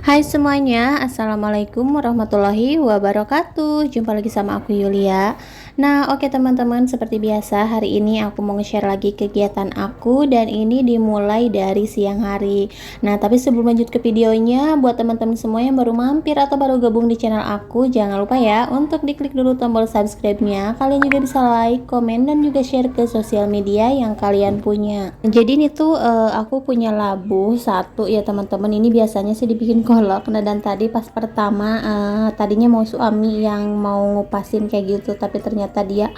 Hai semuanya, Assalamualaikum warahmatullahi wabarakatuh. Jumpa lagi sama aku Yulia. Nah oke teman-teman, seperti biasa hari ini aku mau nge-share lagi kegiatan aku. Dan ini dimulai dari siang hari. Nah tapi sebelum lanjut ke videonya, buat teman-teman semua yang baru mampir atau baru gabung di channel aku, jangan lupa ya untuk diklik dulu tombol subscribe-nya. Kalian juga bisa like, komen, dan juga share ke sosial media yang kalian punya. Jadi ini tuh aku punya labu satu ya teman-teman. Ini biasanya sih dibikin kolak. Nah dan tadi pas pertama tadinya mau suami yang mau ngupasin kayak gitu, tapi ternyata dia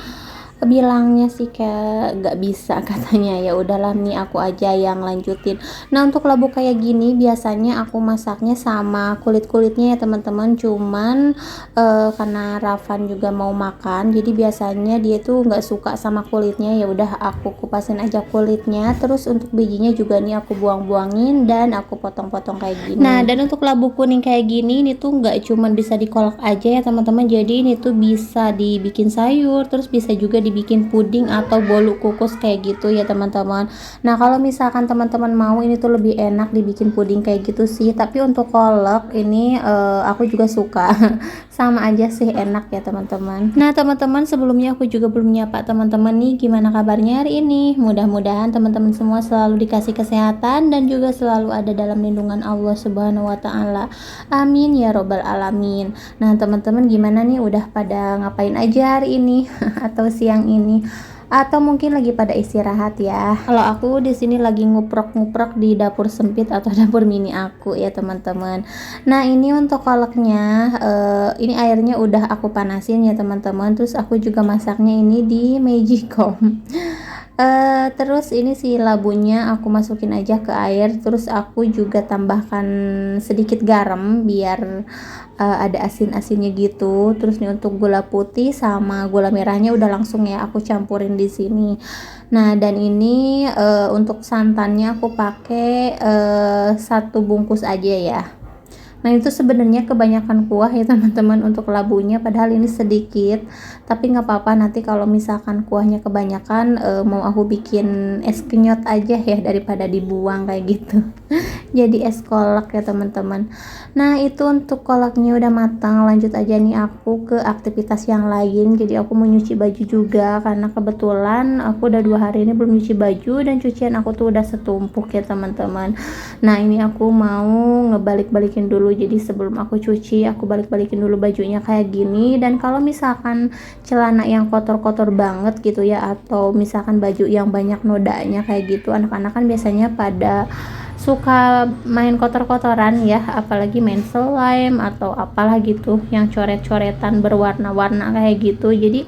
bilangnya sih kayak gak bisa katanya. Ya udahlah nih aku aja yang lanjutin. Nah untuk labu kayak gini biasanya aku masaknya sama kulit-kulitnya ya teman-teman. Cuman karena Rafan juga mau makan, jadi biasanya dia tuh nggak suka sama kulitnya. Ya udah aku kupasin aja kulitnya. Terus untuk bijinya juga nih aku buang-buangin dan aku potong-potong kayak gini. Nah dan untuk labu kuning kayak gini ini tuh nggak cuman bisa dikolak aja ya teman-teman. Jadi ini tuh bisa dibikin sayur, terus bisa juga dibikin puding atau bolu kukus kayak gitu ya teman-teman. Nah kalau misalkan teman-teman mau, ini tuh lebih enak dibikin puding kayak gitu sih. Tapi untuk kolak ini aku juga suka. Sama aja sih, enak ya teman-teman. Nah teman-teman, sebelumnya aku juga belum nyapa teman-teman nih, gimana kabarnya hari ini? Mudah-mudahan teman-teman semua selalu dikasih kesehatan dan juga selalu ada dalam lindungan Allah Subhanahu wa Ta'ala. Amin ya robbal alamin. Nah teman-teman, gimana nih, udah pada ngapain aja hari ini atau siang ini, atau mungkin lagi pada istirahat ya? Kalau aku di sini lagi nguprok-nguprok di dapur sempit atau dapur mini aku ya teman-teman. Nah ini untuk kolaknya, ini airnya udah aku panasin ya teman-teman. Terus aku juga masaknya ini di Magicom. Terus ini si labunya aku masukin aja ke air. Terus aku juga tambahkan sedikit garam biar ada asin-asinnya gitu. Terus nih untuk gula putih sama gula merahnya udah langsung ya aku campurin di sini. Nah dan ini untuk santannya aku pakai 1 bungkus aja ya. Nah itu sebenarnya kebanyakan kuah ya teman-teman untuk labunya, padahal ini sedikit. Tapi nggak apa-apa, nanti kalau misalkan kuahnya kebanyakan mau aku bikin es kenyot aja ya daripada dibuang kayak gitu. Jadi es kolak ya teman-teman. Nah itu untuk kolaknya udah matang, lanjut aja nih aku ke aktivitas yang lain. Jadi aku mau nyuci baju juga, karena kebetulan aku udah 2 hari ini belum nyuci baju dan cucian aku tuh udah setumpuk ya teman-teman. Nah ini aku mau ngebalik-balikin dulu. Jadi sebelum aku cuci, aku balik-balikin dulu bajunya kayak gini. Dan kalau misalkan celana yang kotor-kotor banget gitu ya, atau misalkan baju yang banyak nodanya kayak gitu, anak-anak kan biasanya pada suka main kotor-kotoran ya, apalagi main slime atau apalah gitu yang coret-coretan berwarna-warna kayak gitu. Jadi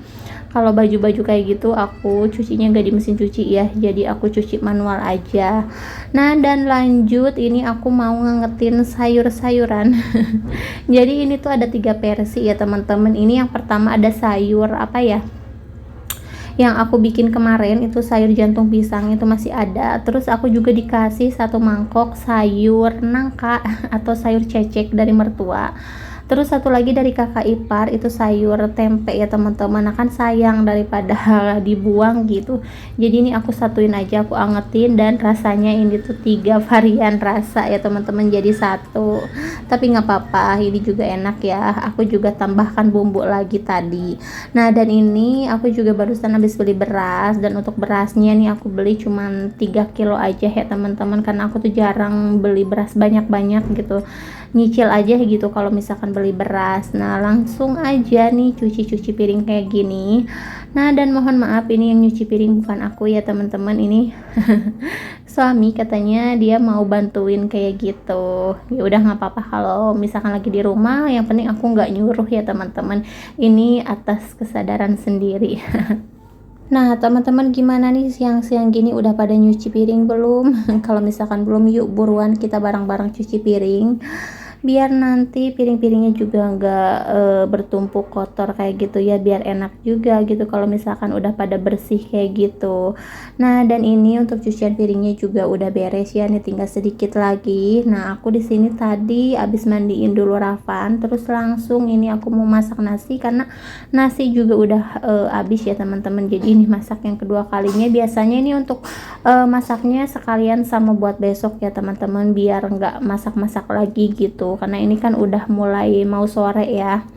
kalau baju-baju kayak gitu aku cucinya nggak di mesin cuci ya, jadi aku cuci manual aja. Nah dan lanjut, ini aku mau ngangetin sayur-sayuran. Jadi ini tuh ada 3 versi ya teman-teman. Ini yang pertama ada sayur apa ya, yang aku bikin kemarin itu sayur jantung pisang, itu masih ada. Terus aku juga dikasih 1 mangkok sayur nangka atau sayur cecek dari mertua. Terus satu lagi dari kakak ipar, itu sayur tempe ya teman-teman. Nah kan sayang daripada dibuang gitu, jadi ini aku satuin aja, aku angetin. Dan rasanya ini tuh 3 varian rasa ya teman-teman jadi satu. Tapi nggak apa-apa, ini juga enak ya. Aku juga tambahkan bumbu lagi tadi. Nah dan ini aku juga barusan habis beli beras. Dan untuk berasnya nih aku beli cuman 3 kilo aja ya teman-teman, karena aku tuh jarang beli beras banyak-banyak gitu, nyicil aja gitu kalau misalkan beli beras. Nah langsung aja nih cuci-cuci piring kayak gini. Nah dan mohon maaf, ini yang nyuci piring bukan aku ya teman-teman, ini suami katanya dia mau bantuin kayak gitu. Ya udah nggak apa-apa kalau misalkan lagi di rumah, yang penting aku nggak nyuruh ya teman-teman, ini atas kesadaran sendiri. Nah teman-teman, gimana nih siang-siang gini, udah pada nyuci piring belum? Kalau misalkan belum, yuk buruan kita bareng-bareng cuci piring, biar nanti piring-piringnya juga nggak bertumpuk kotor kayak gitu ya, biar enak juga gitu kalau misalkan udah pada bersih kayak gitu. Nah dan ini untuk cucian piringnya juga udah beres ya, nih tinggal sedikit lagi. Nah aku di sini tadi abis mandiin dulu Rafan, terus langsung ini aku mau masak nasi, karena nasi juga udah habis ya teman-teman. Jadi ini masak yang kedua kalinya. Biasanya ini untuk masaknya sekalian sama buat besok ya teman-teman, biar nggak masak-masak lagi gitu. gitu, karena ini kan udah mulai mau sore ya.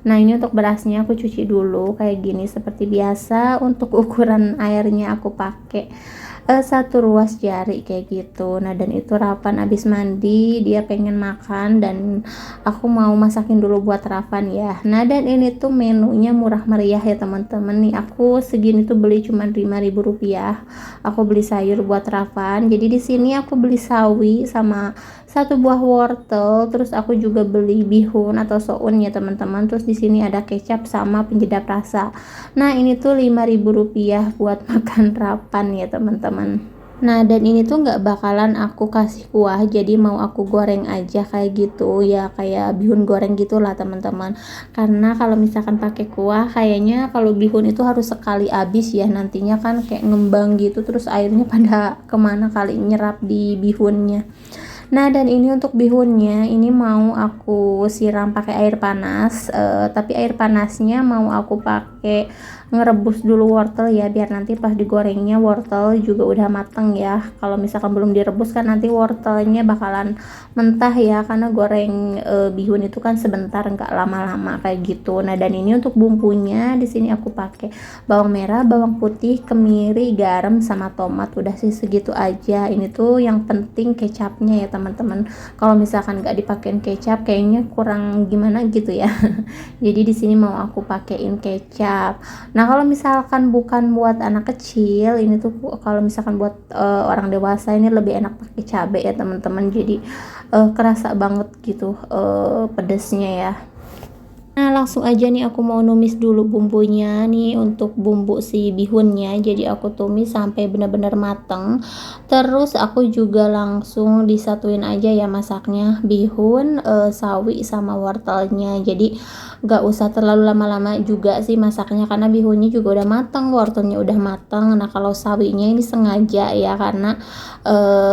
Nah, ini untuk berasnya aku cuci dulu kayak gini seperti biasa. Untuk ukuran airnya aku pakai 1 ruas jari kayak gitu. Nah, dan itu Rapan abis mandi, dia pengen makan dan aku mau masakin dulu buat Rapan ya. Nah, dan ini tuh menunya murah meriah ya teman-teman. Nih aku segini tuh beli cuma 5.000 rupiah. Aku beli sayur buat Rapan. Jadi di sini aku beli sawi sama 1 buah wortel, terus aku juga beli bihun atau soun ya teman-teman. Terus di sini ada kecap sama penyedap rasa. Nah, ini tuh 5.000 rupiah buat makan Rapan ya teman-teman. Nah, dan ini tuh nggak bakalan aku kasih kuah, jadi mau aku goreng aja kayak gitu ya, kayak bihun goreng gitulah teman-teman. Karena kalau misalkan pakai kuah, kayaknya kalau bihun itu harus sekali habis ya, nantinya kan kayak ngembang gitu, terus airnya pada kemana kali nyerap di bihunnya. Nah, dan ini untuk bihunnya ini mau aku siram pakai air panas, tapi air panasnya mau aku pakai ngerebus dulu wortel ya, biar nanti pas digorengnya wortel juga udah mateng ya. Kalau misalkan belum direbus kan nanti wortelnya bakalan mentah ya, karena goreng bihun itu kan sebentar, nggak lama-lama kayak gitu. Nah, dan ini untuk bumbunya di sini aku pakai bawang merah, bawang putih, kemiri, garam sama tomat. Udah sih segitu aja. Ini tuh yang penting kecapnya ya teman-teman. Kalau misalkan nggak dipakein kecap kayaknya kurang gimana gitu ya. Jadi di sini mau aku pakein kecap. Nah, kalau misalkan bukan buat anak kecil, ini tuh kalau misalkan buat orang dewasa ini lebih enak pakai cabai ya teman-teman. Jadi kerasa banget gitu pedesnya ya. Nah, langsung aja nih aku mau numis dulu bumbunya nih untuk bumbu si bihunnya. Jadi aku tumis sampai benar-benar mateng. Terus aku juga langsung disatuin aja ya masaknya bihun, sawi sama wortelnya. Jadi gak usah terlalu lama-lama juga sih masaknya, karena bihunnya juga udah mateng, wortelnya udah mateng. Nah, kalau sawinya ini sengaja ya, karena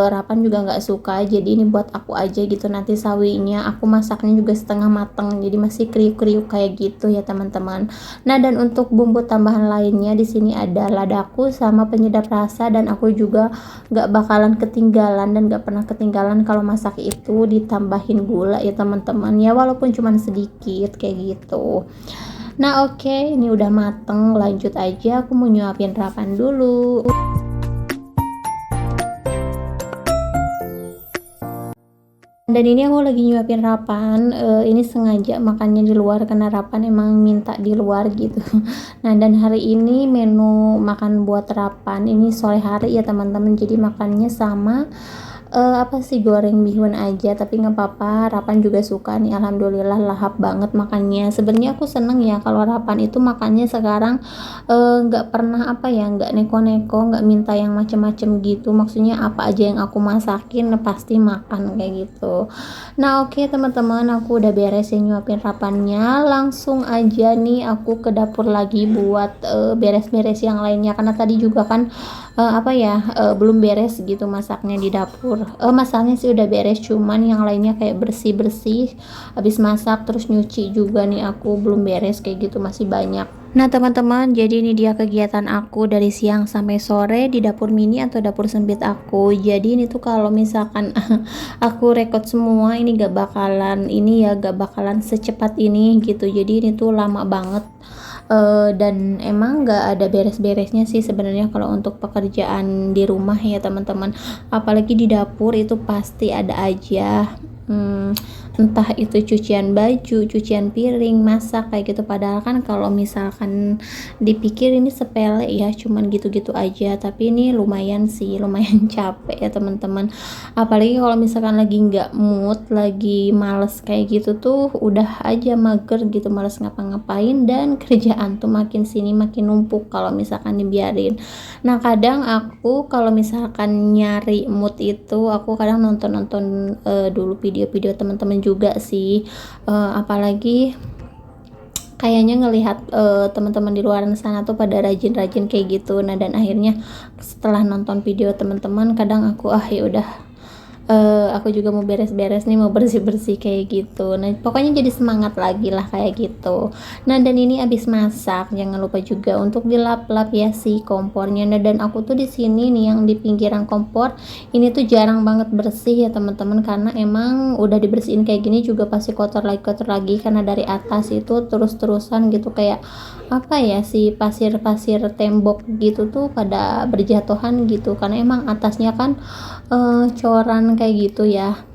Rapan juga nggak suka, jadi ini buat aku aja gitu. Nanti sawinya aku masaknya juga setengah mateng, jadi masih kriuk-kriuk kayak gitu ya teman-teman. Nah, dan untuk bumbu tambahan lainnya di sini ada ladaku sama penyedap rasa, dan aku juga nggak bakalan ketinggalan dan nggak pernah ketinggalan kalau masak itu ditambahin gula ya teman-teman ya, walaupun cuma sedikit kayak gitu. Nah, oke, ini udah mateng, lanjut aja aku mau nyuapin Rapan dulu. Dan ini aku lagi nyuapin Rapan, ini sengaja makannya di luar karena Rapan emang minta di luar gitu. Nah, dan hari ini menu makan buat Rapan ini sore hari ya teman-teman, jadi makannya sama apa sih, goreng bihun aja, tapi nggak apa-apa, Rapan juga suka nih, alhamdulillah lahap banget makannya. Sebenarnya aku seneng ya kalau Rapan itu makannya sekarang nggak pernah apa ya, nggak neko-neko, nggak minta yang macem-macem gitu, maksudnya apa aja yang aku masakin pasti makan kayak gitu. Nah, oke teman-teman, aku udah beres ya nyuapin Rapannya, langsung aja nih aku ke dapur lagi buat beres-beres yang lainnya, karena tadi juga kan belum beres gitu masaknya di dapur. Masaknya sih udah beres, cuman yang lainnya kayak bersih-bersih habis masak, terus nyuci juga nih aku belum beres kayak gitu, masih banyak. Nah teman-teman, jadi ini dia kegiatan aku dari siang sampai sore di dapur mini atau dapur sempit aku. Jadi ini tuh kalau misalkan aku rekod semua ini gak bakalan secepat ini gitu. Jadi ini tuh lama banget. Dan emang gak ada beres-beresnya sih sebenarnya kalau untuk pekerjaan di rumah ya teman-teman, apalagi di dapur itu pasti ada aja entah itu cucian baju, cucian piring, masak kayak gitu. Padahal kan kalau misalkan dipikir ini sepele ya, cuman gitu-gitu aja, tapi ini lumayan sih, lumayan capek ya teman-teman. Apalagi kalau misalkan lagi nggak mood, lagi males kayak gitu tuh udah aja mager gitu, males ngapa-ngapain, dan kerjaan tuh makin sini makin numpuk kalau misalkan dibiarin. Nah, kadang aku kalau misalkan nyari mood itu aku kadang nonton-nonton dulu video-video teman-teman juga sih, apalagi kayaknya ngelihat teman-teman di luar sana tuh pada rajin-rajin kayak gitu. Nah, dan akhirnya setelah nonton video teman-teman kadang aku ya udah Aku juga mau beres-beres nih, mau bersih-bersih kayak gitu. Nah, pokoknya jadi semangat lagi lah kayak gitu. Nah, dan ini habis masak, jangan lupa juga untuk dilap-lap ya si kompornya. Nah, dan aku tuh di sini nih yang di pinggiran kompor ini tuh jarang banget bersih ya teman-teman, karena emang udah dibersihin kayak gini juga pasti kotor lagi karena dari atas itu terus-terusan gitu, kayak apa ya, si pasir-pasir tembok gitu tuh pada berjatuhan gitu, karena emang atasnya kan coran kayak gitu ya.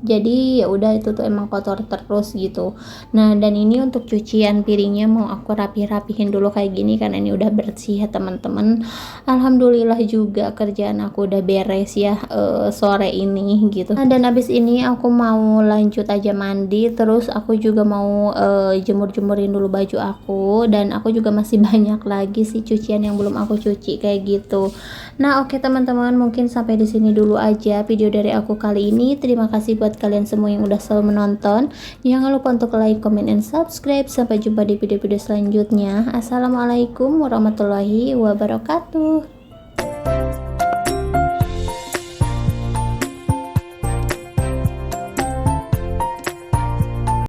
Jadi ya udah, itu tuh emang kotor terus gitu. Nah, dan ini untuk cucian piringnya mau aku rapihin dulu kayak gini karena ini udah bersih ya teman-teman. Alhamdulillah juga kerjaan aku udah beres ya sore ini gitu. Nah, dan abis ini aku mau lanjut aja mandi, terus aku juga mau jemur-jemurin dulu baju aku, dan aku juga masih banyak lagi sih cucian yang belum aku cuci kayak gitu. Nah, oke teman-teman, mungkin sampai di sini dulu aja video dari aku kali ini. Terima kasih buat kalian semua yang udah selalu menonton. Jangan lupa untuk like, comment, and subscribe. Sampai jumpa di video-video selanjutnya. Assalamualaikum warahmatullahi wabarakatuh.